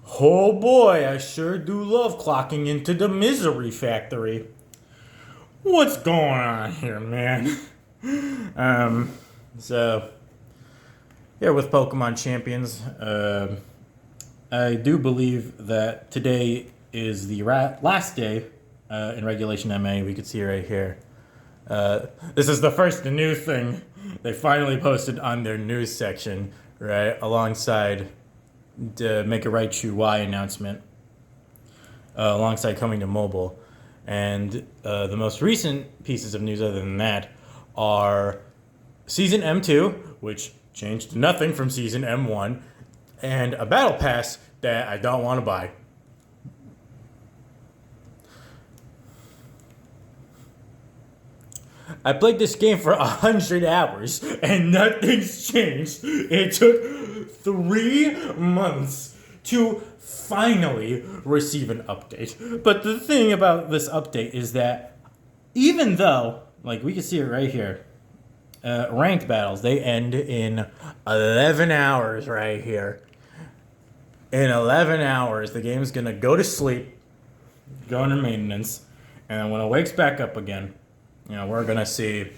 Oh boy, I sure do love clocking into the misery factory. What's going on here, man? um, so here with Pokemon Champions, I do believe that today is the last day in Regulation MA. We could see right here. This is the first new thing they finally posted on their news section, right, alongside the Make a Raichu Y announcement, alongside coming to mobile. And the most recent pieces of news, other than that, are Season M2, which changed nothing from Season M1, and a Battle Pass that I don't want to buy. I played this game for 100 hours and nothing's changed. It took 3 months to finally receive an update. But the thing about this update is that even though, like we can see it right here, ranked battles, they end in 11 hours right here. In 11 hours, the game's gonna go to sleep, go into maintenance, and then when it wakes back up again, we're gonna see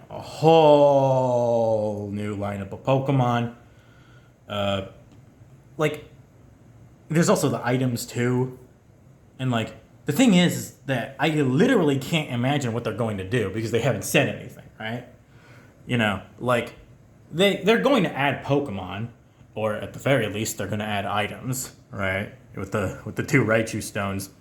a whole new lineup of Pokemon. There's also the items too, and the thing is that I literally can't imagine what they're going to do because they haven't said anything, right? They're going to add Pokemon, or at the very least, they're going to add items, right? With the two Raichu stones,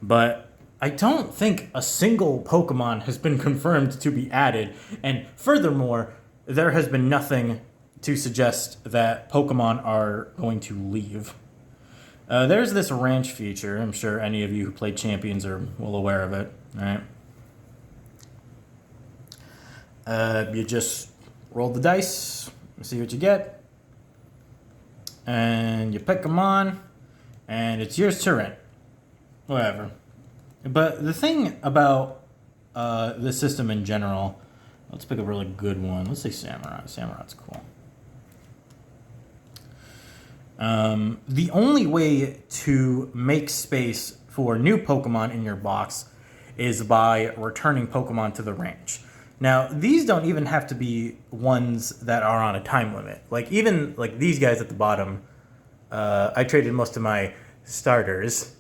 but I don't think a single Pokemon has been confirmed to be added, and furthermore, there has been nothing to suggest that Pokemon are going to leave. There's this ranch feature. I'm sure any of you who played Champions are well aware of it, right? You just roll the dice, see what you get, and you pick them on, and it's yours to rent. Whatever. But the thing about the system in general, let's pick a really good one. Let's say Samurai. Samurai's cool. The only way to make space for new Pokemon in your box is by returning Pokemon to the ranch. Now, these don't even have to be ones that are on a time limit. Even these guys at the bottom, I traded most of my starters.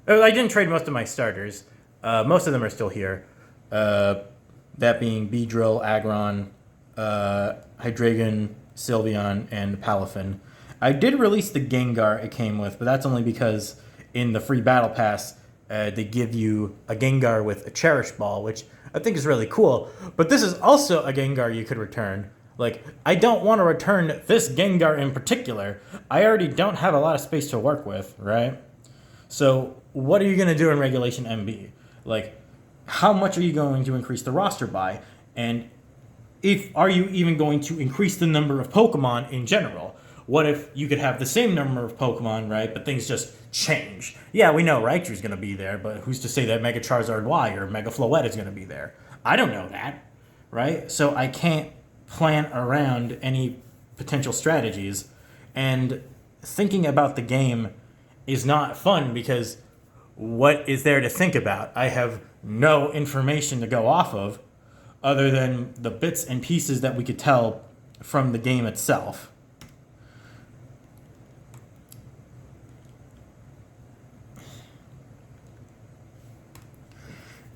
I didn't trade most of my starters. Most of them are still here. That being Beedrill, Aggron, Hydreigon, Sylveon, and Palafin. I did release the Gengar it came with, but that's only because in the free Battle Pass, they give you a Gengar with a Cherish Ball, which I think is really cool. But this is also a Gengar you could return. I don't want to return this Gengar in particular. I already don't have a lot of space to work with, right? So what are you going to do in Regulation MB? How much are you going to increase the roster by? And are you even going to increase the number of Pokemon in general? What if you could have the same number of Pokemon, right, but things just change? Yeah, we know Raichu's going to be there, but who's to say that Mega Charizard Y or Mega Floette is going to be there? I don't know that, right? So I can't plan around any potential strategies. And thinking about the game is not fun because what is there to think about? I have no information to go off of other than the bits and pieces that we could tell from the game itself.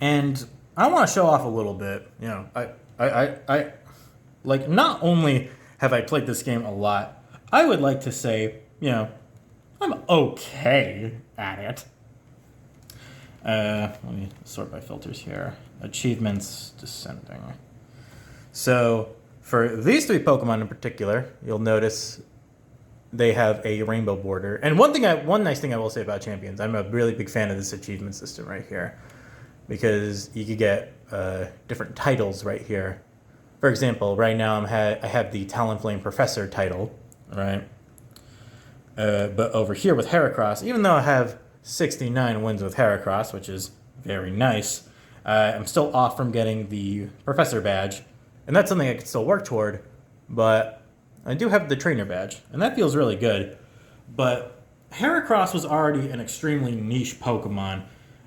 And I want to show off a little bit. I not only have I played this game a lot, I would like to say, I'm okay at it. Let me sort by filters here. Achievements descending. So for these three Pokemon in particular, you'll notice they have a rainbow border. And one nice thing I will say about Champions, I'm a really big fan of this achievement system right here, because you could get different titles right here. For example, right now I have the Talonflame Professor title, right? But over here with Heracross, even though I have 69 wins with Heracross, which is very nice, I'm still off from getting the Professor badge. And that's something I can still work toward, but I do have the Trainer badge, and that feels really good. But Heracross was already an extremely niche Pokemon,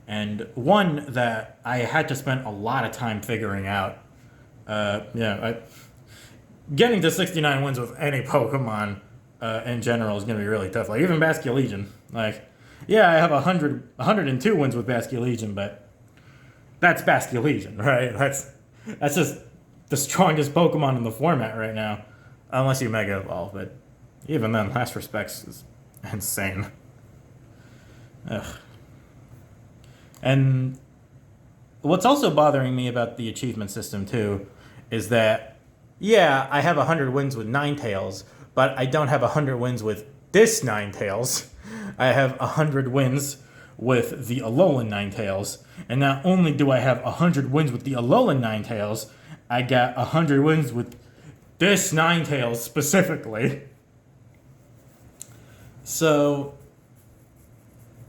and one that I had to spend a lot of time figuring out. Getting to 69 wins with any Pokemon in general is going to be really tough. Like, even Basculegion. Like, yeah, I have 102 wins with Basculegion, but that's Basculegion, right? That's just the strongest Pokemon in the format right now. Unless you Mega Evolve, but even then, Last Respects is insane. Ugh. And what's also bothering me about the achievement system, too, is that, yeah, I have 100 wins with Ninetales, but I don't have 100 wins with this Ninetales. I have 100 wins with the Alolan Ninetales, and not only do I have 100 wins with the Alolan Ninetales, I got 100 wins with this Ninetales specifically. So,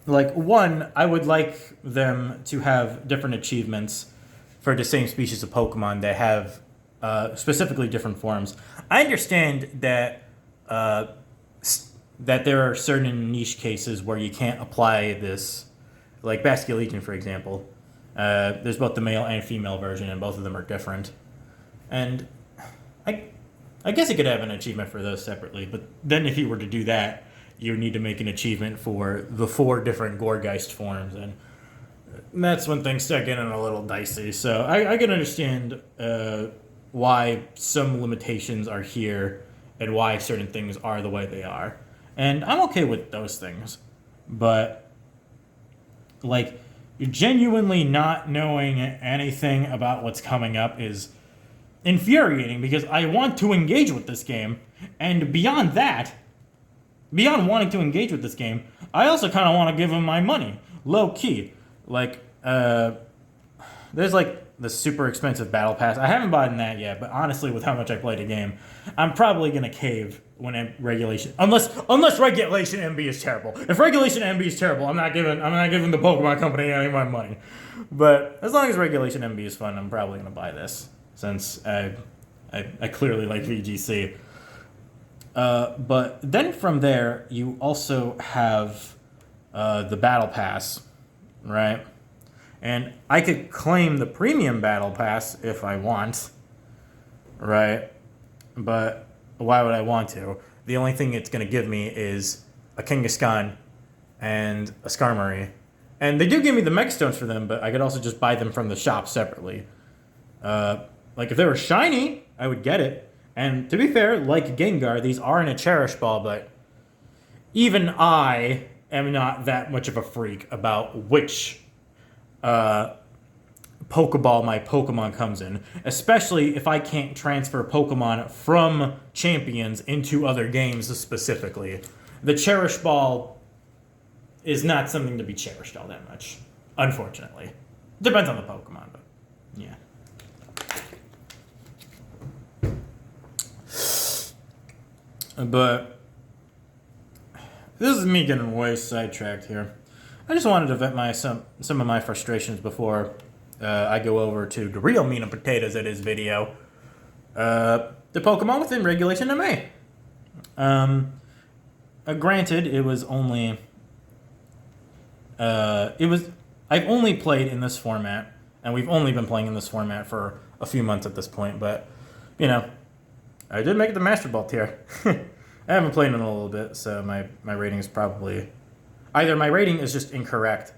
like, one, I would like them to have different achievements for the same species of Pokemon that have specifically different forms. I understand that that there are certain niche cases where you can't apply this, like Basculegion, for example. There's both the male and female version, and both of them are different. And I guess you could have an achievement for those separately, but then if you were to do that, you need to make an achievement for the 4 different Gourgeist forms, and that's when things start getting a little dicey. So I can understand why some limitations are here and why certain things are the way they are. And I'm okay with those things. But, like, genuinely not knowing anything about what's coming up is infuriating, because I want to engage with this game. And beyond that, beyond wanting to engage with this game, I also kind of want to give them my money. Low key. Like, there's like the super expensive battle pass. I haven't bought that yet, but honestly, with how much I played the game, I'm probably gonna cave when regulation, unless regulation MB is terrible. If regulation MB is terrible, I'm not giving the Pokemon Company any of my money. But as long as regulation MB is fun, I'm probably gonna buy this, since I clearly like VGC. But then from there, you also have the battle pass, right? And I could claim the premium battle pass if I want, right? But why would I want to? The only thing it's going to give me is a Kangaskhan and a Skarmory. And they do give me the Megstones for them, but I could also just buy them from the shop separately. Like, if they were shiny, I would get it. And to be fair, like Gengar, these are in a Cherish Ball, but even I am not that much of a freak about which Pokeball my Pokemon comes in, especially if I can't transfer Pokemon from champions into other games specifically. The Cherish Ball is not something to be cherished all that much, unfortunately. Depends on the Pokemon, but yeah. But this is me getting way sidetracked here. I just wanted to vent some of my frustrations before I go over to the real meat and potatoes of this video. The Pokemon within Regulation MA. Granted, it was only... I've only played in this format, and we've only been playing in this format for a few months at this point, but, you know, I did make it to Master Ball tier. I haven't played in a little bit, so my rating is probably... Either my rating is just incorrect.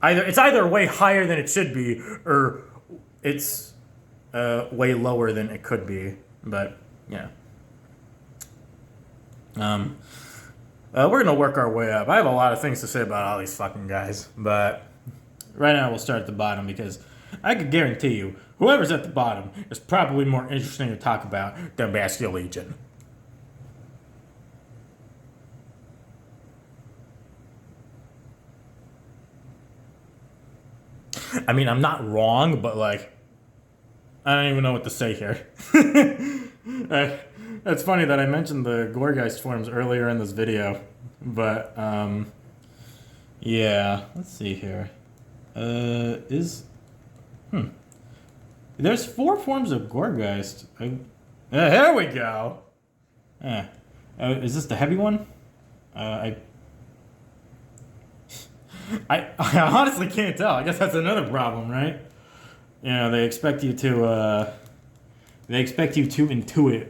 It's either way higher than it should be, or it's way lower than it could be. But, yeah. We're going to work our way up. I have a lot of things to say about all these fucking guys. But right now we'll start at the bottom, because I could guarantee you, whoever's at the bottom is probably more interesting to talk about than Basculegion. I mean, I'm not wrong, but, like, I don't even know what to say here. It's funny that I mentioned the Gourgeist forms earlier in this video, but, yeah, let's see here. There's 4 forms of Gourgeist. Here we go! Is this the heavy one? I honestly can't tell. I guess that's another problem, right? You know, they expect you to intuit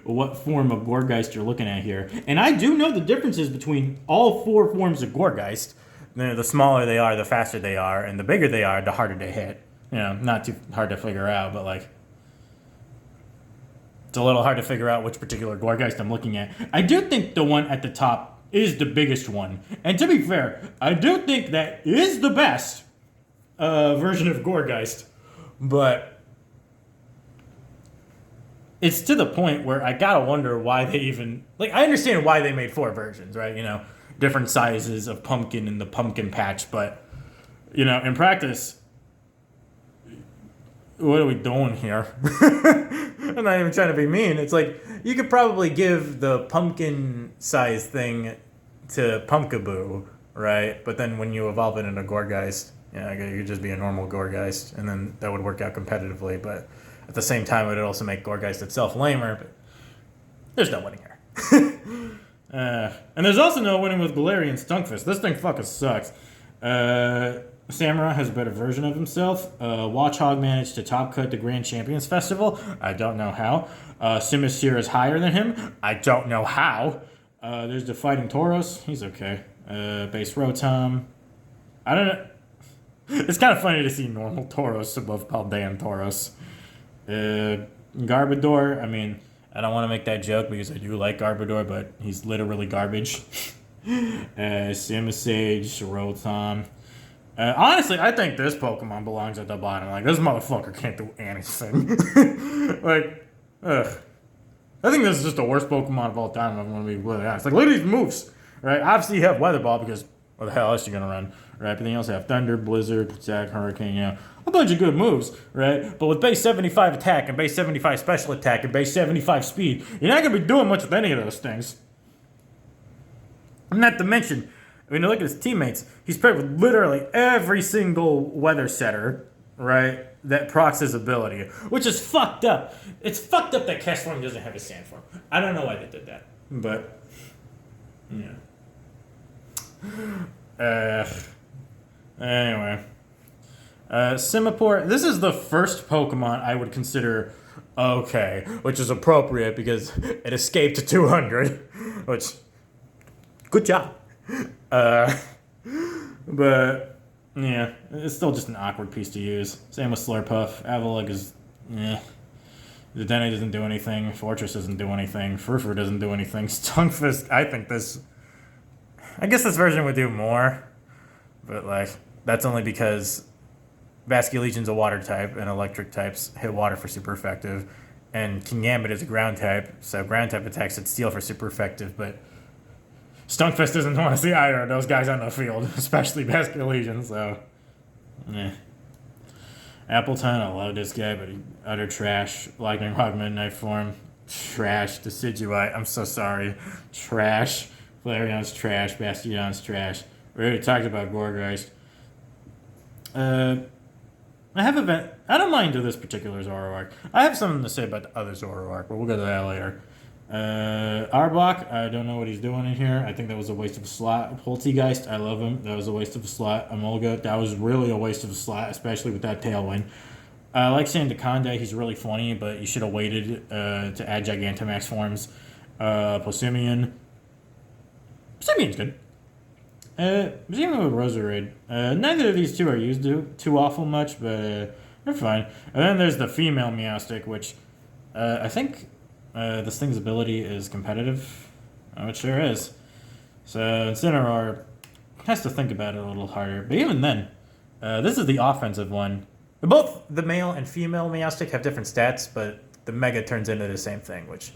what form of Gorgeist you're looking at here. And I do know the differences between all four forms of Gorgeist. The smaller they are, the faster they are, and the bigger they are, the harder they hit. You know, not too hard to figure out, but like, it's a little hard to figure out which particular Gorgeist I'm looking at. I do think the one at the top is the biggest one. And to be fair, I do think that is the best version of Gorgeist. But it's to the point where I gotta wonder why they even... Like, I understand why they made four versions, right? You know, different sizes of pumpkin in the pumpkin patch. But, you know, in practice... What are we doing here? I'm not even trying to be mean. It's like, you could probably give the pumpkin size thing to Pumpkaboo, right? But then when you evolve it into Gorgeist, you know, it could just be a normal Gorgeist, and then that would work out competitively. But at the same time, it would also make Gorgeist itself lamer, but there's no winning here. And there's also no winning with Galarian Stunkfist. This thing fucking sucks. Samurott has a better version of himself. Watchog managed to top cut the Grand Champions Festival. I don't know how. Simisear is higher than him. I don't know how. There's the Fighting Tauros. He's okay. Base Rotom. I don't know. It's kind of funny to see normal Tauros above Paldean Tauros. Garbodor, I mean, I don't want to make that joke because I do like Garbodor, but he's literally garbage. Simisage, Rotom. Honestly, I think this Pokemon belongs at the bottom. Like, this motherfucker can't do anything. Like, ugh. I think this is just the worst Pokemon of all time, if I'm going to be really honest. Like, look at these moves, right? Obviously, you have Weather Ball because what the hell else are you going to run, right? But then you also have Thunder, Blizzard, Protect, Hurricane, you know, a bunch of good moves, right? But with base 75 attack and base 75 special attack and base 75 speed, you're not going to be doing much with any of those things. Not to mention, when you look at his teammates, he's paired with literally every single weather setter, right, that procs his ability, which is fucked up. It's fucked up that Castform doesn't have a Sandform. I don't know why they did that, but, yeah. Anyway. Simipour, this is the first Pokemon I would consider okay, which is appropriate because it escaped to 200, which, good job. But yeah, it's still just an awkward piece to use. Same with Slurpuff. Avalugg is, The Denny doesn't do anything. Fortress doesn't do anything. Furfur doesn't do anything. Stunkfist, I guess this version would do more, but like that's only because Basculegion's a water type and electric types hit water for super effective, and Kingambit is a ground type, so ground type attacks hit steel for super effective, but Stunkfist doesn't want to see either of those guys on the field, especially Basculegion, so... Appleton, I love this guy, but he utter trash. Lightning Rock Midnight form, trash. Decidueye, I'm so sorry. Trash. Flareon's trash. Bastion's trash. We already talked about Gourgeist. I don't mind this particular Zoroark. I have something to say about the other Zoroark, but we'll get to that later. Arbok, I don't know what he's doing in here. I think that was a waste of a slot. Poltegeist, I love him. That was a waste of a slot. Emolga, that was really a waste of a slot, especially with that Tailwind. I like Sandaconda. He's really funny, but you should have waited to add Gigantamax forms. Posimian. Posimian's good. Posimian with Roserade. Neither of these two are used too awful much, but they're fine. And then there's the female Meowstic, which I think... this thing's ability is competitive. Oh, it sure is. So Incineroar has to think about it a little harder. But even then, this is the offensive one. Both the male and female Meowstic have different stats, but the Mega turns into the same thing, which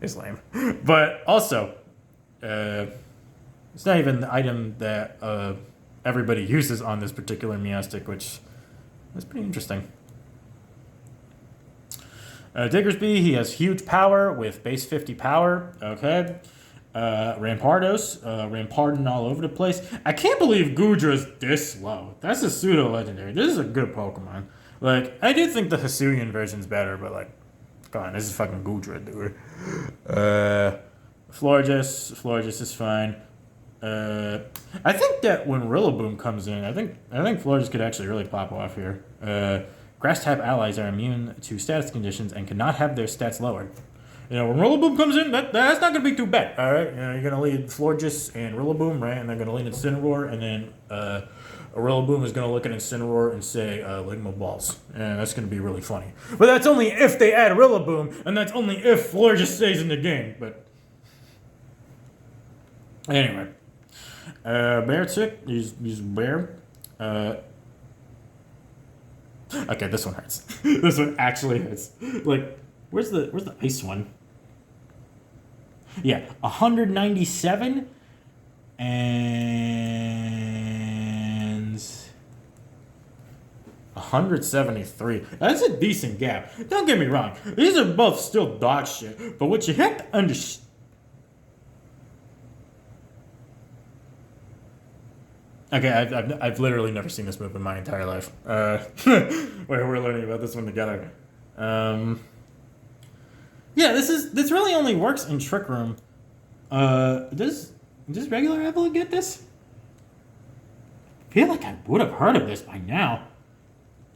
is lame. But also, it's not even the item that everybody uses on this particular Meowstic, which is pretty interesting. Diggersby, he has huge power with base 50 power. Okay. Rampardos, Rampardin all over the place. I can't believe Goodra's this low. That's a pseudo-legendary. This is a good Pokemon. Like, I do think the Hisuian version's better, but like, come on, this is fucking Goodra, dude. Florges is fine. I think that when Rillaboom comes in, I think Florges could actually really pop off here. Grass type allies are immune to status conditions and cannot have their stats lowered. You know, when Rillaboom comes in, that's not going to be too bad. All right, you know, you're going to lead Florges and Rillaboom, right? And they're going to lead Incineroar, and then a Rillaboom is going to look at Incineroar and say, Ligma Balls. And that's going to be really funny. But that's only if they add Rillaboom, and that's only if Florges stays in the game. But anyway. Beartic, he's bear. Okay, this one hurts. This one actually hurts. Like, where's the ice one? Yeah, 197 and 173. That's a decent gap. Don't get me wrong. These are both still dog shit. But what you have to understand. Okay, I've literally never seen this move in my entire life. We're learning about this one together. Yeah, this really only works in Trick Room. Does regular Evelyn get this? I feel like I would have heard of this by now.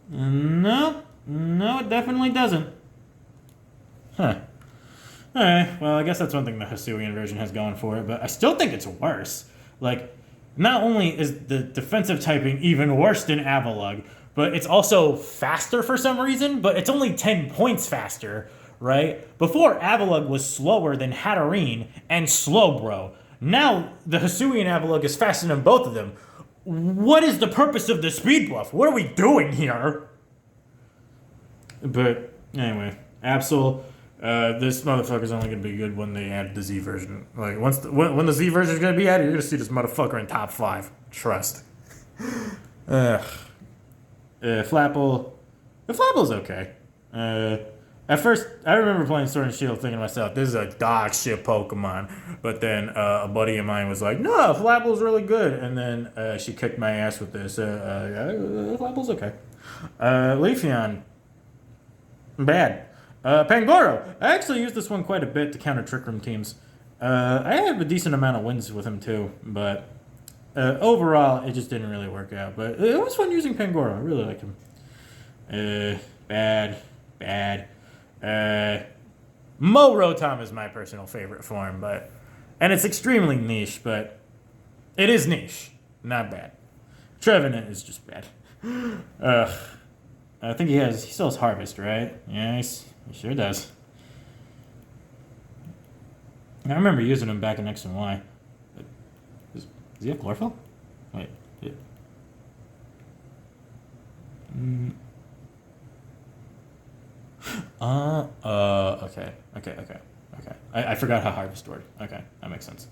No, it definitely doesn't. Huh. Alright, well, I guess that's one thing the Hisuian version has going for it, but I still think it's worse. Like, not only is the defensive typing even worse than Avalugg, but it's also faster for some reason, but it's only 10 points faster, right? Before, Avalugg was slower than Hatterene and Slowbro. Now, the Hisuian Avalugg is faster than both of them. What is the purpose of the speed buff? What are we doing here? But, anyway, Absol. This motherfucker's only gonna be good when they add the Z version. Like when the Z version is gonna be added, you're gonna see this motherfucker in top 5. Trust. Flapple. The Flapple's okay. At first, I remember playing Sword and Shield thinking to myself, this is a dog shit Pokemon. But then a buddy of mine was like, no, Flapple's really good. And then she kicked my ass with this. Flapple's okay. Leafeon. Bad. Pangoro. I actually used this one quite a bit to counter Trick Room teams. I have a decent amount of wins with him too, but overall, it just didn't really work out. But it was fun using Pangoro. I really liked him. Bad. Mo Rotom is my personal favorite form, and it's extremely niche, but it is niche, not bad. Trevenant is just bad. I think he still has Harvest, right? Yes. He sure does. I remember using him back in X and Y. Does he have Chlorophyll? Wait. Yeah. Okay. I forgot how Harvest worked. Okay, that makes sense.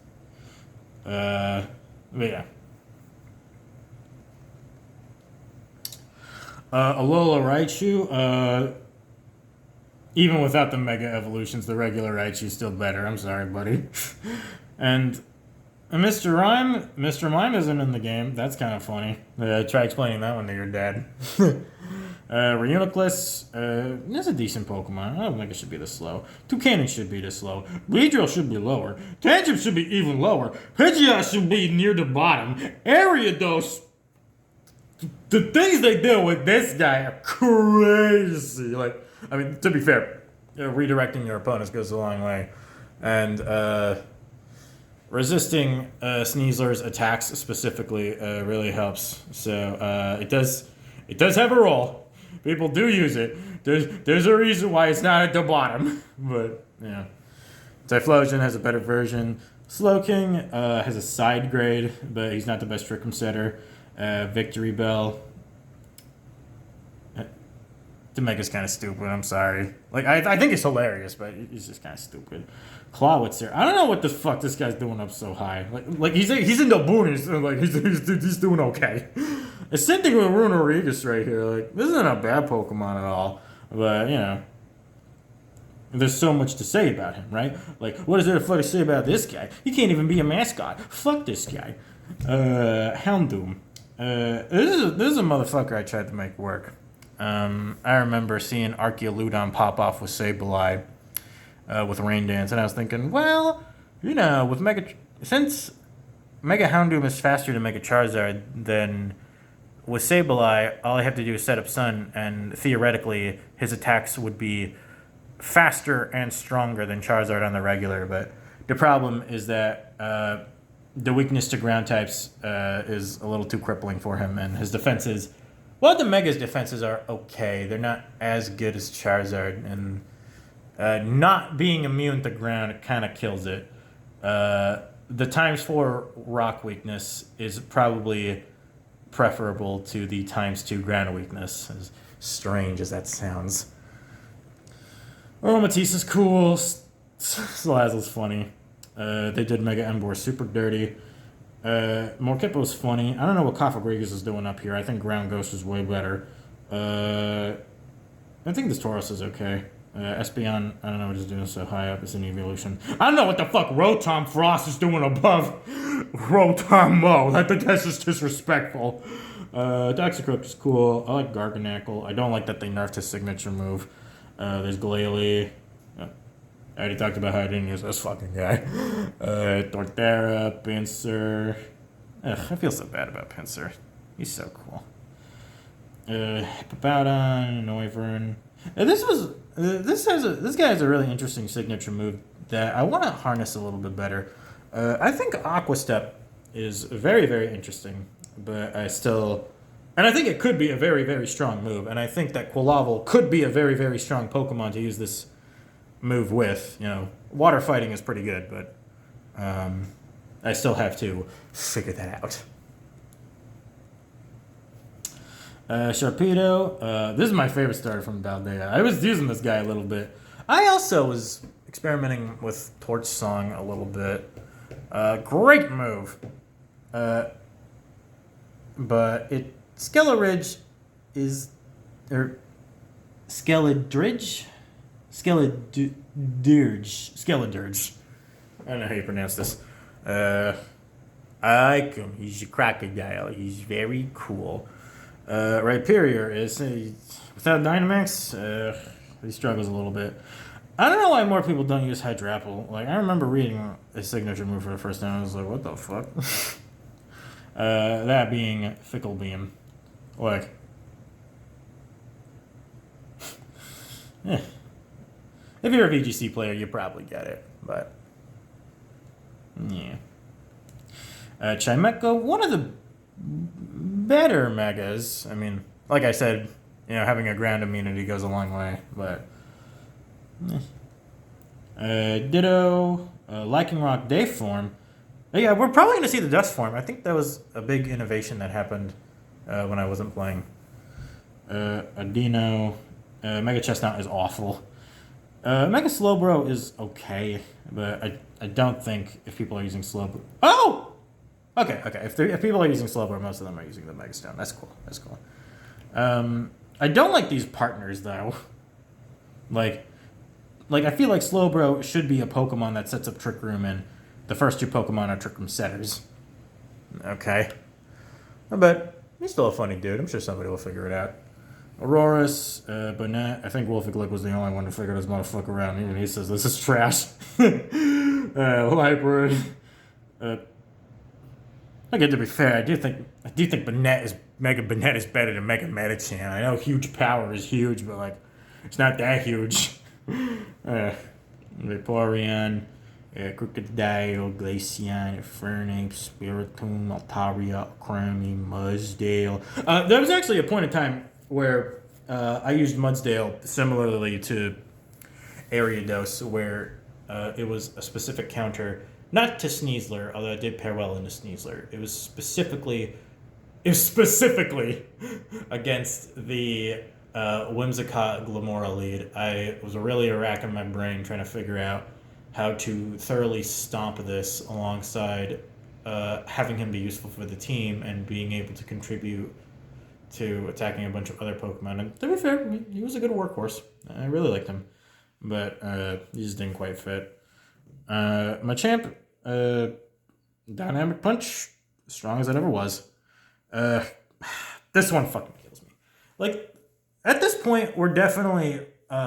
But yeah. Alola Raichu, even without the Mega Evolutions, the regular Raichu's still better. I'm sorry, buddy. And Mr. Mime isn't in the game. That's kind of funny. Try explaining that one to your dad. Reuniclus, that's a decent Pokemon. I don't think it should be this slow. Toucannon should be this slow. Beedrill should be lower. Tantrum should be even lower. Pidgeot should be near the bottom. Ariados, the things they do with this guy are crazy. Like, I mean, to be fair, redirecting your opponents goes a long way. And resisting Sneasler's attacks specifically really helps. So it does have a role. People do use it. There's a reason why it's not at the bottom. But, yeah. Typhlosion has a better version. Slowking has a side grade, but he's not the best Trick Room setter. Victory Bell. Demega's kind of stupid, I'm sorry. Like, I think it's hilarious, but he's just kind of stupid. Clawitzer. I don't know what the fuck this guy's doing up so high. Like he's in the boonies, and like he's doing okay. The same thing with Runorigus right here. Like, this isn't a bad Pokemon at all, but you know, there's so much to say about him, right? Like, what is there to say about this guy? He can't even be a mascot. Fuck this guy. Houndoom. This is a motherfucker I tried to make work. I remember seeing Archaeoludon pop off with Sableye with Rain Dance, and I was thinking, well, you know, with since Mega Houndoom is faster to Mega Charizard than with Sableye. All I have to do is set up Sun, and theoretically, his attacks would be faster and stronger than Charizard on the regular. But the problem is that the weakness to ground types is a little too crippling for him, and his defenses. Well, the Mega's defenses are okay. They're not as good as Charizard, and not being immune to ground kind of kills it. The ×4 rock weakness is probably preferable to the ×2 ground weakness, as strange as that sounds. Matisse is cool. Salazzle's funny. They did Mega Emboar super dirty. Morkippo's funny. I don't know what Cofagrigus is doing up here. I think Ground Ghost is way better. I think this Tauros is okay. Espeon, I don't know what he's doing so high up. It's an evolution. I don't know what the fuck Rotom Frost is doing above Rotom Mo. I think that's just disrespectful. Daxacrypt is cool. I like Garganacl. I don't like that they nerfed his signature move. There's Glalie. I already talked about how I didn't use this fucking guy. Torterra, Pinsir. Ugh, I feel so bad about Pinsir. He's so cool. Hippowdon, Noivern. This guy has a really interesting signature move that I want to harness a little bit better. I think Aqua Step is very, very interesting, but I think it could be a very, very strong move, and I think that Quillavle could be a very, very strong Pokemon to use this move with. You know, water fighting is pretty good, but I still have to figure that out. Sharpedo. This is my favorite starter from Baldea. I was using this guy a little bit. I also was experimenting with Torch Song a little bit. Great move. But Skeledridge is... Or... Skeledridge? Skeledurge. I don't know how you pronounce this. I like him. He's a crocodile. He's very cool. Rhyperior is without Dynamax. He struggles a little bit. I don't know why more people don't use Hydrapple. Like, I remember reading a signature move for the first time. I was like, what the fuck? That being Fickle Beam. Like, if you're a VGC player, you probably get it. But yeah, Chimecho, one of the better megas. I mean, like I said, you know, having a ground immunity goes a long way, but Ditto, Lycanroc Day form. Yeah, we're probably going to see the Dust form. I think that was a big innovation that happened when I wasn't playing. Adino, Mega Chestnut is awful. Mega Slowbro is okay, but I don't think if people are using Slowbro... Oh! Okay. If people are using Slowbro, most of them are using the Mega Stone. That's cool. I don't like these partners, though. Like I feel like Slowbro should be a Pokemon that sets up Trick Room, and the first two Pokemon are Trick Room setters. Okay. But he's still a funny dude. I'm sure somebody will figure it out. Aurorus, Bonnet. I think Wolfiglick was the only one to figure this motherfucker out. Even he says this is trash. Hybrid. Okay, to be fair, I do think Mega Bonnet is better than Mega Metachan. I know huge power is huge, but like, it's not that huge. Vaporeon, Crocodile, Glaceon, Fernape, Spiritomb, Altaria, Crummy, Mudsdale. There was actually a point in time where I used Mudsdale similarly to Ariados, where it was a specific counter. Not to Sneasler, although it did pair well into Sneasler. It was specifically against the Whimsicott Glamora lead. I was really racking my brain trying to figure out how to thoroughly stomp this alongside having him be useful for the team and being able to contribute to attacking a bunch of other Pokemon. And to be fair, he was a good workhorse. I really liked him. But he just didn't quite fit. Machamp, Dynamic Punch, as strong as it ever was. This one fucking kills me. Like, at this point, we're definitely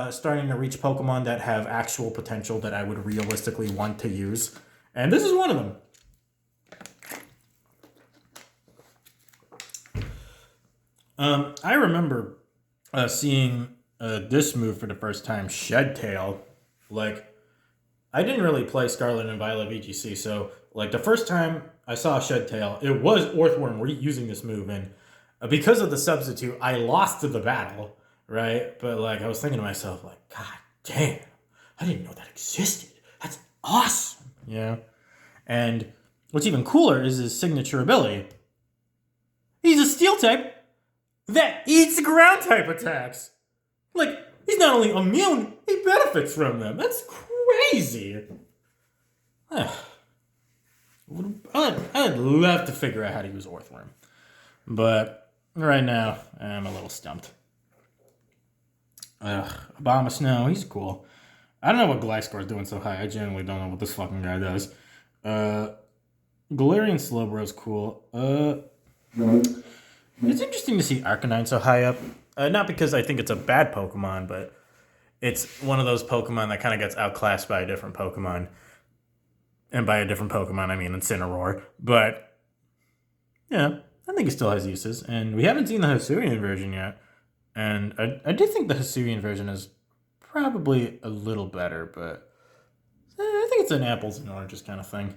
starting to reach Pokemon that have actual potential that I would realistically want to use. And this is one of them. I remember seeing this move for the first time, Shed Tail. Like, I didn't really play Scarlet and Violet VGC, so like the first time I saw Shed Tail, it was Orthworm using this move, and because of the substitute, I lost to the battle, right? But like I was thinking to myself, like, God damn, I didn't know that existed. That's awesome, yeah. And what's even cooler is his signature ability. He's a Steel type that eats ground type attacks. Like, he's not only immune, he benefits from them. That's crazy. I'd love to figure out how to use Orthworm. But right now, I'm a little stumped. Obama Snow, he's cool. I don't know what Gliscor's doing so high. I genuinely don't know what this fucking guy does. Galarian Slowbro's cool. It's interesting to see Arcanine so high up. Not because I think it's a bad Pokemon, but it's one of those Pokemon that kind of gets outclassed by a different Pokemon. And by a different Pokemon, I mean Incineroar. But, yeah, I think it still has uses. And we haven't seen the Hisuian version yet. And I do think the Hisuian version is probably a little better, but I think it's an apples and oranges kind of thing.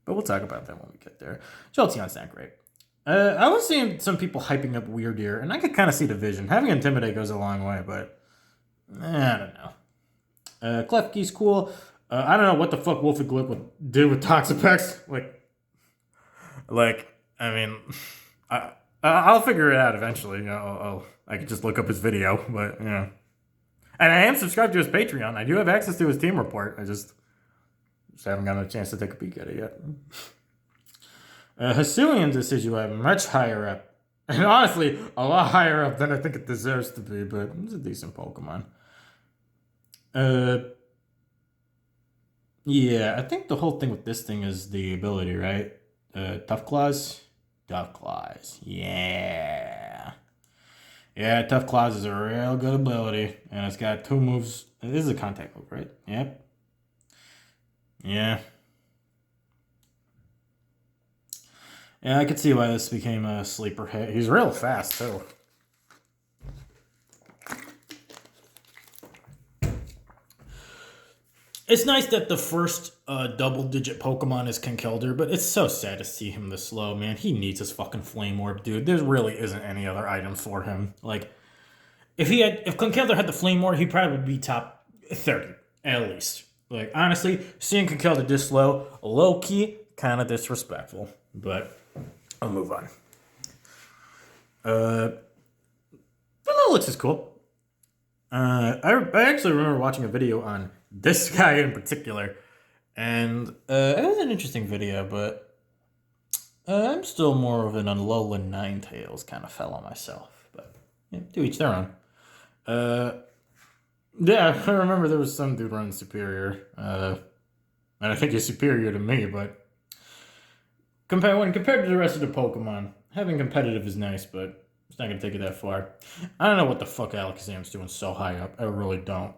But we'll talk about that when we get there. Jolteon's not great. I was seeing some people hyping up Weirdeer, and I could kind of see the vision. Having Intimidate goes a long way, but I don't know. Klefki's cool. I don't know what the fuck Wolfie would do with Toxapex. I mean, I'll figure it out eventually. I could just look up his video, but yeah. And I am subscribed to his Patreon. I do have access to his team report. I just haven't gotten a chance to take a peek at it yet. Hisuian's Decidueye much higher up. And honestly, a lot higher up than I think it deserves to be, but it's a decent Pokemon. Yeah, I think the whole thing with this thing is the ability, right? Tough Claws? Tough Claws. Yeah. Yeah, Tough Claws is a real good ability. And it's got 2 moves. This is a contact move, right? Yep. Yeah. Yeah, I could see why this became a sleeper hit. He's real fast, too. It's nice that the first double-digit Pokemon is Conkeldurr, but it's so sad to see him this slow, man. He needs his fucking Flame Orb, dude. There really isn't any other item for him. Like, if Conkeldurr had the Flame Orb, he'd probably be top 30, at least. Like, honestly, seeing Conkeldurr this slow, low-key, kind of disrespectful. But I'll move on. Vanillix is cool. I actually remember watching a video on this guy in particular, and it was an interesting video, but I'm still more of an Alolan Ninetales kind of fellow myself. But yeah, to each their own. Yeah, I remember there was some dude running Superior, and I think he's superior to me, but when compared to the rest of the Pokemon, having competitive is nice, but it's not going to take it that far. I don't know what the fuck Alakazam's doing so high up. I really don't.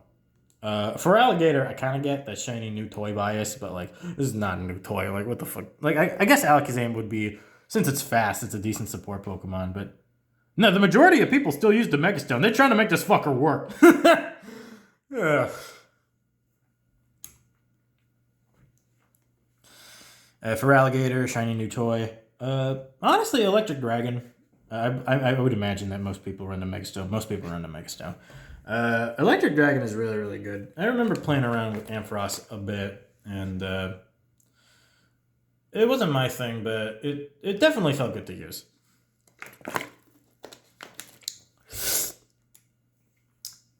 For Alligator, I kind of get that shiny new toy bias, but like, this is not a new toy. Like, what the fuck? Like, I guess Alakazam would be, since it's fast, it's a decent support Pokemon, but no, the majority of people still use the Megastone. They're trying to make this fucker work. For Alligator, shiny new toy. Honestly, Electric Dragon. I would imagine that most people run the Megastone. Most people run the Megastone. Electric Dragon is really, really good. I remember playing around with Ampharos a bit, and it wasn't my thing, but it definitely felt good to use.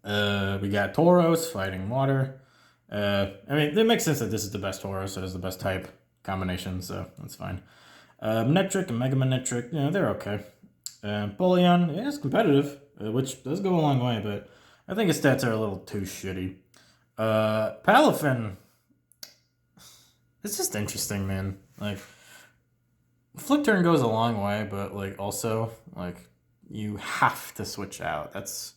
We got Tauros fighting water. I mean, it makes sense that this is the best Tauros. It is the best type combination, so that's fine. Manectric and Mega Manectric, they're okay. Bullion, yeah, it's competitive, which does go a long way, but I think his stats are a little too shitty. Palafin, it's just interesting, man. Like, Flip Turn goes a long way, but like also, like, you have to switch out. That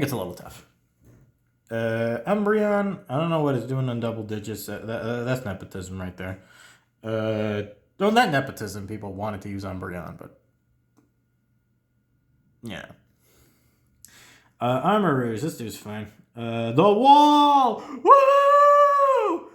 gets a little tough. Umbreon, I don't know what it's doing on double digits. That's nepotism right there. Well, not nepotism. People wanted to use Umbreon, but Yeah. Armorers, this dude's fine. The Wall! Woo!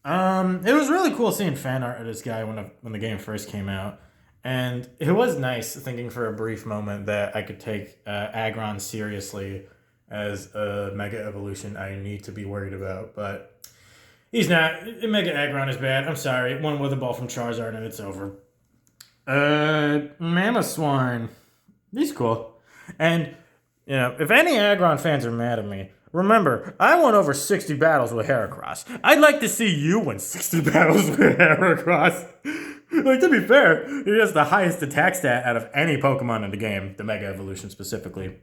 It was really cool seeing fan art of this guy when the game first came out. And it was nice thinking for a brief moment that I could take Aggron seriously as a Mega Evolution I need to be worried about. But he's not. Mega Aggron is bad. I'm sorry. One Wither Ball from Charizard and it's over. Mamoswine. He's cool. And, if any Aggron fans are mad at me, remember, I won over 60 battles with Heracross. I'd like to see you win 60 battles with Heracross. Like, to be fair, he has the highest attack stat out of any Pokemon in the game, the Mega Evolution specifically.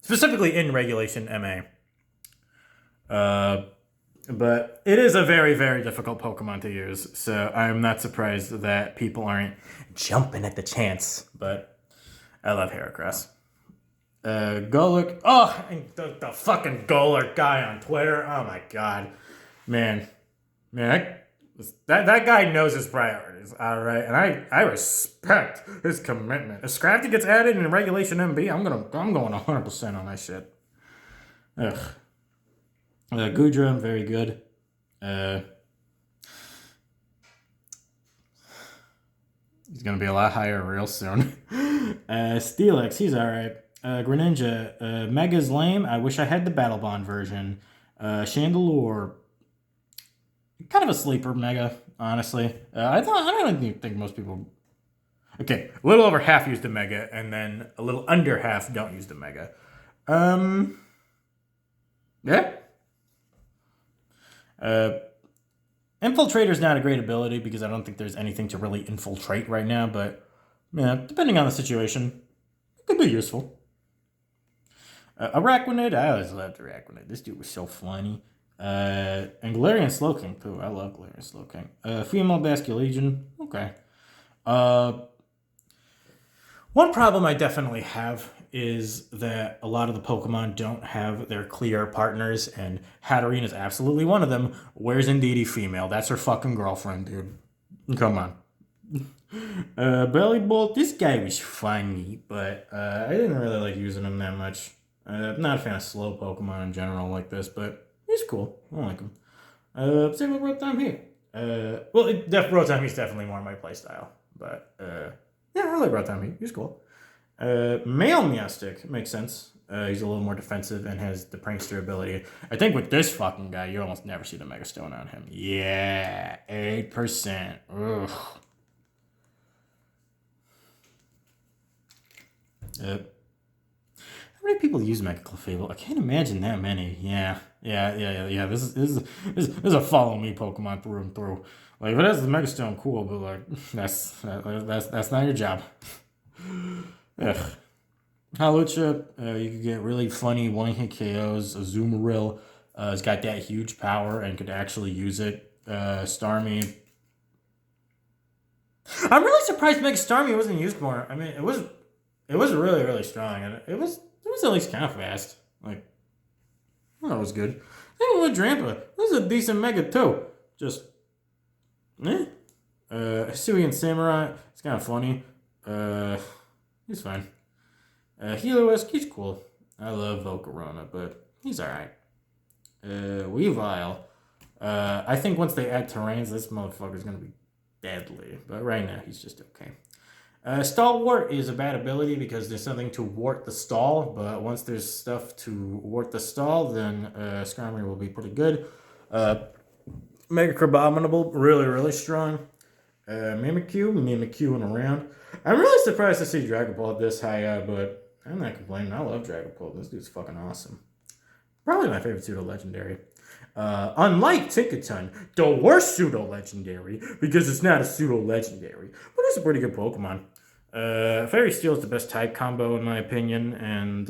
Specifically in Regulation MA. But it is a very, very difficult Pokemon to use, so I'm not surprised that people aren't jumping at the chance, but I love Heracross. Golurk. Oh, the fucking Golurk guy on Twitter. Oh my god. Man, that guy knows his priorities, alright? And I respect his commitment. If Scrafty gets added in Regulation MB, I'm going 100% on that shit. Ugh. Goodra, very good. He's gonna be a lot higher real soon. Steelix, he's alright. Greninja, Mega's lame. I wish I had the Battle Bond version. Chandelure, kind of a sleeper Mega, honestly. I don't think most people. Okay, a little over half use the Mega, and then a little under half don't use the Mega. Yeah. Infiltrator's not a great ability because I don't think there's anything to really infiltrate right now, but depending on the situation, it could be useful. Araquanid, I always loved Araquanid. This dude was so funny. And Galarian Slowking, too. I love Galarian Slowking. Female Basculegion, okay. One problem I definitely have is that a lot of the Pokemon don't have their clear partners, and Hatterene is absolutely one of them. Where's Indeedee female? That's her fucking girlfriend, dude. Come on. Bellybolt, this guy was funny, but I didn't really like using him that much. I'm not a fan of slow Pokemon in general like this, but he's cool. I like him. Same with Rotom Rotom is definitely more my playstyle, but yeah, I like Rotom. He's cool. Male Meowstic makes sense. He's a little more defensive and has the prankster ability. I think with this fucking guy, you almost never see the Mega Stone on him. Yeah, 8%. Ugh. How many people use Mega Clefable? I can't imagine that many. Yeah. This is a follow me Pokemon through and through. Like, if it has the Mega Stone, cool, but like that's not your job. Ugh. Hawlucha, you could get really funny one-hit KOs. Azumarill has got that huge power and could actually use it. Starmie. I'm really surprised Mega Starmie wasn't used more. I mean, it was really, really strong, and it was at least kind of fast. Like, well, that was good. Same with Drampa. This is a decent Mega too. Just, Hisuian Samurai. It's kind of funny. He's fine. Heliolisk, he's cool. I love Volcarona, but he's alright. Weavile. I think once they add terrains, this motherfucker's gonna be deadly. But right now, he's just okay. Stalwart is a bad ability because there's something to wart the stall, but once there's stuff to wart the stall, then Skarmory will be pretty good. Mega Crabominable, really, really strong. Mimikyu and around. I'm really surprised to see Dragapult this high up, but I'm not complaining. I love Dragapult. This dude's fucking awesome. Probably my favorite pseudo-legendary. Unlike Tinkaton, the worst pseudo-legendary, because it's not a pseudo-legendary, but it's a pretty good Pokemon. Fairy Steel is the best type combo in my opinion, and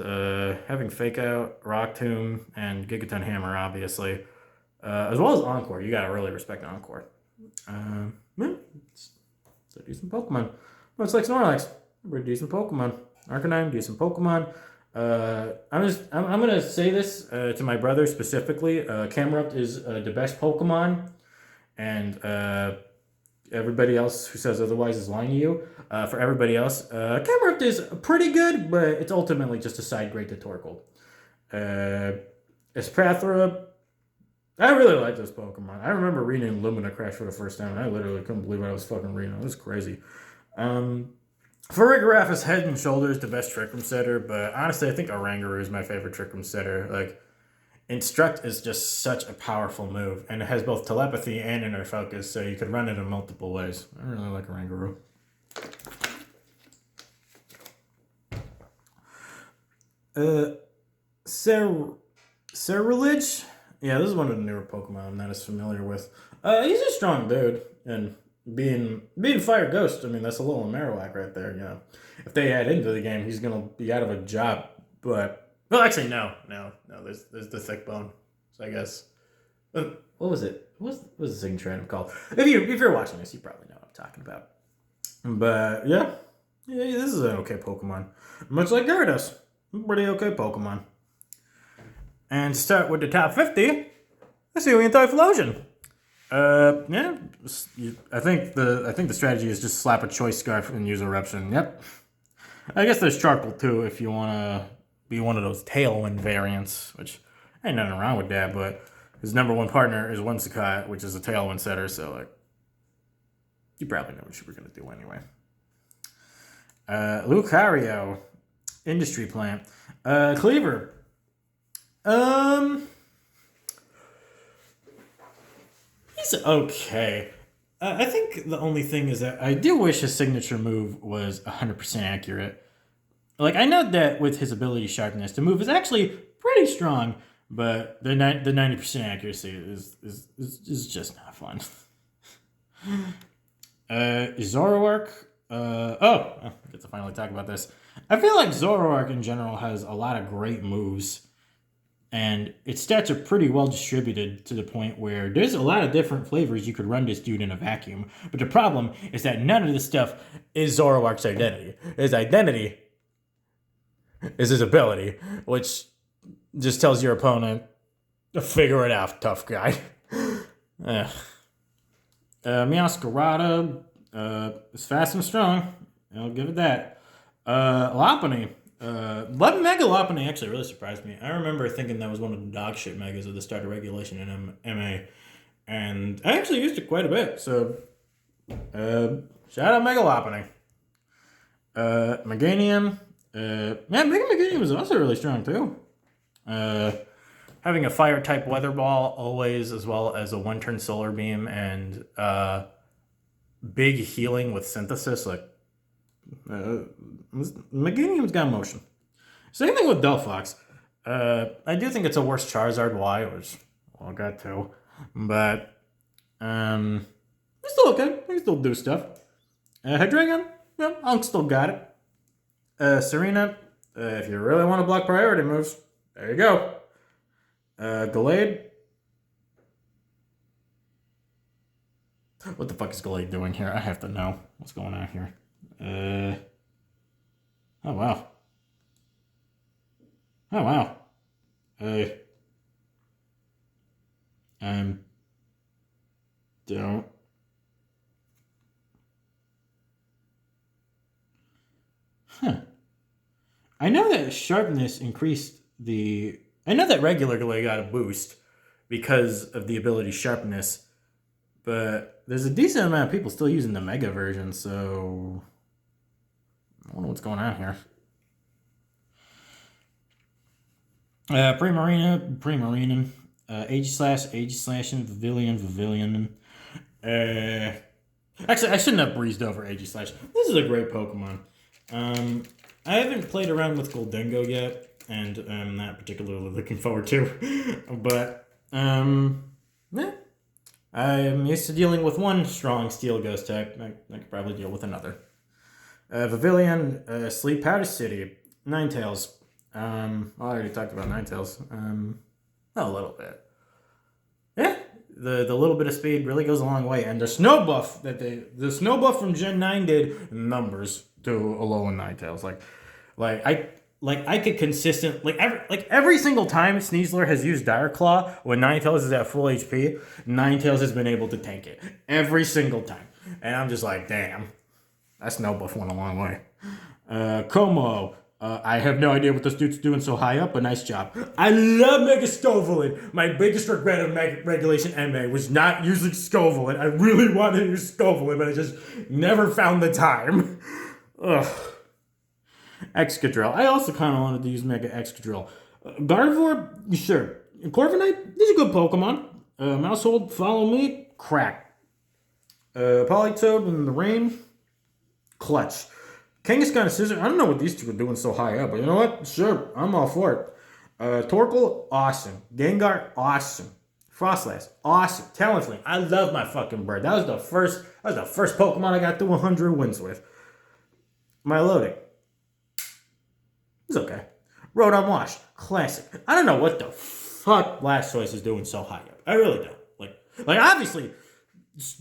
having Fake Out, Rock Tomb, and Gigaton Hammer, obviously, as well as Encore. You gotta really respect Encore. It's a decent Pokemon. Much like Snorlax, pretty decent Pokemon. Arcanine, decent Pokemon. I'm gonna say this to my brother specifically. Camerupt is the best Pokemon, and Everybody else who says otherwise is lying to you. For everybody else, Camerupt is pretty good, but it's ultimately just a side grade to Torkoal. Espathra, I really like this Pokemon. I remember reading Lumina for the first time, and I literally couldn't believe what I was fucking reading. It was crazy. Farigiraf is head and shoulders the best Trick Room setter, but honestly, I think Oranguru is my favorite Trick Room setter. Like, Instruct is just such a powerful move, and it has both telepathy and inner focus, so you could run it in multiple ways. I really like Oranguru. Ceruledge? Yeah, this is one of the newer Pokemon I'm not as familiar with. He's a strong dude, and being Fire Ghost, I mean, that's a little Marowak right there, you know. If they add into the game, he's gonna be out of a job, but... Well, actually, no. There's the Thick Bone. So I guess, what was it? What was the signature item called? If you're watching this, you probably know what I'm talking about. But yeah, this is an okay Pokemon. Much like Gyarados, pretty okay Pokemon. And to start with the top 50, let's see Typhlosion. Yeah, I think the strategy is just slap a Choice Scarf and use Eruption. Yep. I guess there's Charcoal too if you wanna be one of those Tailwind variants, which ain't nothing wrong with that, but his number one partner is Whimsicott, which is a Tailwind setter, so like you probably know what you were gonna do anyway. Lucario, Industry Plant. Cleaver. He's okay. I think the only thing is that I do wish his signature move was 100% accurate. Like, I know that with his ability Sharpness, the move is actually pretty strong, but the 90% accuracy is just not fun. Zoroark. I get to finally talk about this. I feel like Zoroark in general has a lot of great moves, and its stats are pretty well distributed to the point where there's a lot of different flavors you could run this dude in a vacuum. But the problem is that none of this stuff is Zoroark's identity. His identity is his ability, which just tells your opponent, figure it out, tough guy. Meowscarada is fast and strong. I'll give it that. Lopunny. Mega Lopunny actually really surprised me. I remember thinking that was one of the dog shit megas at the start of regulation in MA. And I actually used it quite a bit. So, shout out Mega Lopunny. Meganium. Mega Meganium was also really strong too. Having a fire type Weather Ball always, as well as a 1-turn Solar Beam and big healing with Synthesis, like Meganium's got motion. Same thing with Delphox. I do think it's a worse Charizard Y, which I'll get to, but it's still okay. I can still do stuff. Hydreigon, yeah, I'll still got it. Serena, if you really want to block priority moves, there you go. Gallade. What the fuck is Gallade doing here? I have to know what's going on here. Oh wow. Oh wow. Don't. Huh. I know that Sharpness increased the... I know that regular Gallade got a boost because of the ability Sharpness, but there's a decent amount of people still using the Mega version, so... I don't know what's going on here. Primarina, Aegislash, and Vivillon. Actually, I shouldn't have breezed over Aegislash. This is a great Pokemon. I haven't played around with Goldengo yet, and I'm not particularly looking forward to. But, yeah. I'm used to dealing with one strong Steel Ghost type. I could probably deal with another. Vivillon, Sleep Powder City, Ninetales. I already talked about Ninetales. A little bit. Yeah, the little bit of speed really goes a long way, and the snow buff from Gen 9 did numbers to Alolan Ninetales. I could consistent every single time Sneasler has used Dire Claw when Ninetales is at full HP, Ninetales has been able to tank it every single time. And I'm just like, damn, that's no buff went a long way. Como. I have no idea what this dude's doing so high up, but nice job. I love Mega Scovelin. My biggest regret of Regulation MA was not using Scovelin. I really wanted to use Scovelin, but I just never found the time. Ugh. Excadrill. I also kind of wanted to use Mega Excadrill. Gardevoir, sure. Corviknight, these are good Pokemon. Mousehold, Follow Me, crack. Politoed in the rain, clutch. Kangaskhan and Scissor, I don't know what these two are doing so high up, but you know what? Sure, I'm all for it. Torkoal, awesome. Gengar, awesome. Frostlass, awesome. Talonflame, I love my fucking bird. That was the first Pokemon I got to 100 wins with. Milotic, it's okay. Rotom Wash, classic. I don't know what the fuck Blastoise is doing so high up. I really don't. Like obviously,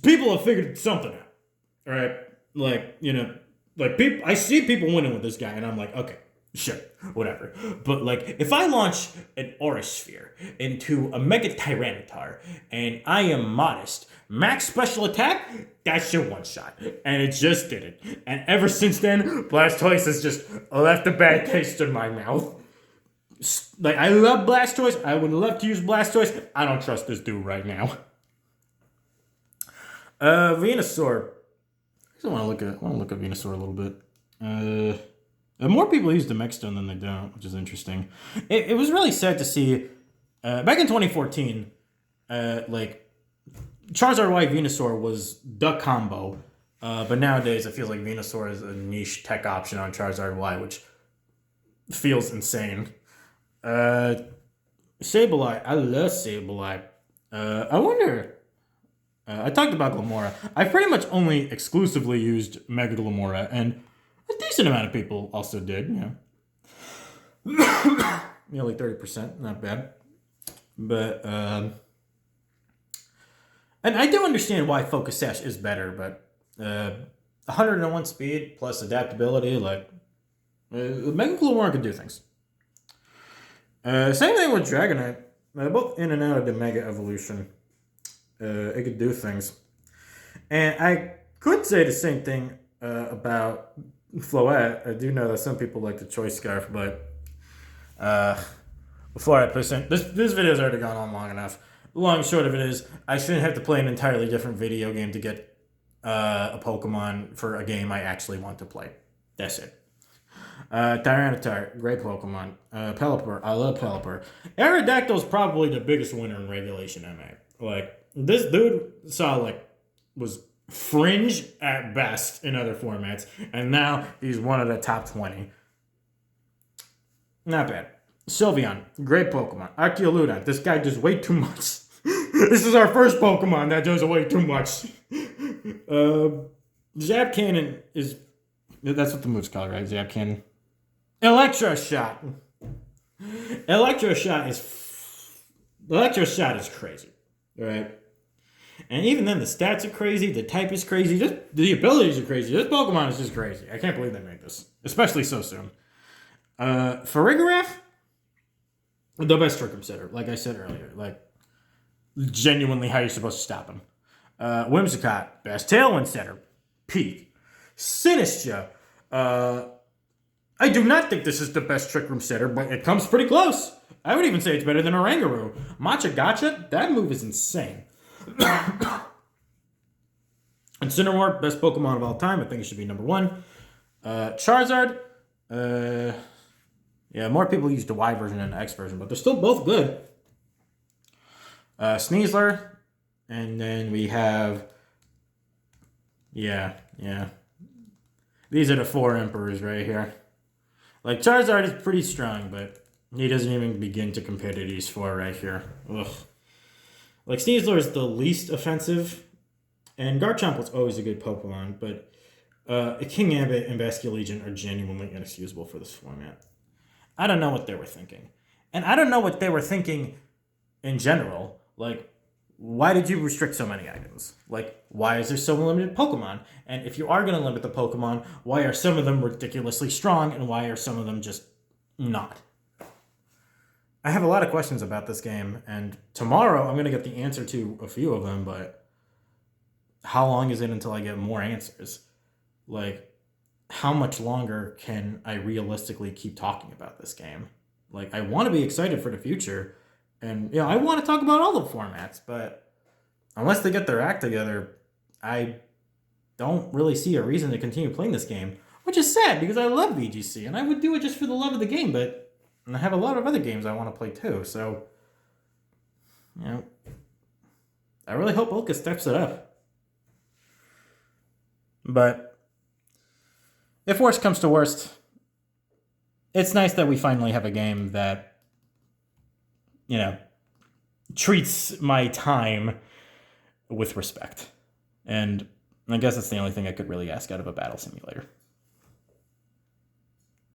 people have figured something out. All right, people. I see people winning with this guy, and I'm like, okay, sure, whatever. But like, if I launch an Aura Sphere into a Mega Tyranitar, and I am modest, max special attack, that's your one shot, and it just didn't. And ever since then, Blastoise has just left a bad taste in my mouth. Like, I love Blastoise. I would love to use Blastoise. I don't trust this dude right now. Venusaur. I want to look at Venusaur a little bit. More people use the Mexstone than they don't, which is interesting. It was really sad to see back in 2014, like Charizard Y Venusaur was the combo, but nowadays it feels like Venusaur is a niche tech option on Charizard Y, which feels insane. Sableye, I love Sableye. I wonder. I talked about Glimmora. I've pretty much only exclusively used Mega Glimmora, and a decent amount of people also did, you know. Nearly 30%, not bad. But, and I do understand why Focus Sash is better, but 101 speed plus adaptability, like, Mega Glimmora could do things. Same thing with Dragonite. Both in and out of the Mega Evolution. It could do things. And I could say the same thing about Floette. I do know that some people like the Choice Scarf, but before I push in, this video's already gone on long enough. The long and short of it is, I shouldn't have to play an entirely different video game to get a Pokemon for a game I actually want to play. That's it. Tyranitar, great Pokemon. Pelipper, I love Pelipper. Aerodactyl's probably the biggest winner in Regulation MA. Like, this dude was fringe at best in other formats, and now he's one of the top 20. Not bad. Sylveon, great Pokemon. Archeoludon, this guy does way too much. This is our first Pokemon that does way too much. Zap Cannon is... That's what the move's called, right? Zap Cannon. Electroshock. Electroshock is crazy. Right? And even then, the stats are crazy, the type is crazy, just the abilities are crazy. This Pokemon is just crazy. I can't believe they made this, especially so soon. Farigiraf, the best Trick Room setter, like I said earlier. Like, genuinely how you're supposed to stop him. Whimsicott, best Tailwind setter, peak. Sinistcha, I do not think this is the best Trick Room setter, but it comes pretty close. I would even say it's better than Oranguru. Matcha Gotcha, that move is insane. Incineroar, best Pokemon of all time. I think it should be number 1. Charizard, yeah, more people use the Y version than the X version, but they're still both good. Sneasler, and then we have, yeah. These are the 4 Emperors right here. Like, Charizard is pretty strong, but he doesn't even begin to compare to these 4 right here. Ugh. Like, Sneasler is the least offensive, and Garchomp was always a good Pokemon, but Kingambit and Basculegion are genuinely inexcusable for this format. I don't know what they were thinking. And I don't know what they were thinking in general. Like, why did you restrict so many items? Like, why is there so limited Pokemon? And if you are going to limit the Pokemon, why are some of them ridiculously strong, and why are some of them just not? I have a lot of questions about this game, and tomorrow I'm going to get the answer to a few of them, but how long is it until I get more answers? Like, how much longer can I realistically keep talking about this game? Like, I want to be excited for the future, and I want to talk about all the formats, but unless they get their act together, I don't really see a reason to continue playing this game, which is sad because I love VGC and I would do it just for the love of the game, but I have a lot of other games I want to play too, so I really hope Ilka steps it up. But if worst comes to worst, it's nice that we finally have a game that, treats my time with respect. And I guess that's the only thing I could really ask out of a battle simulator.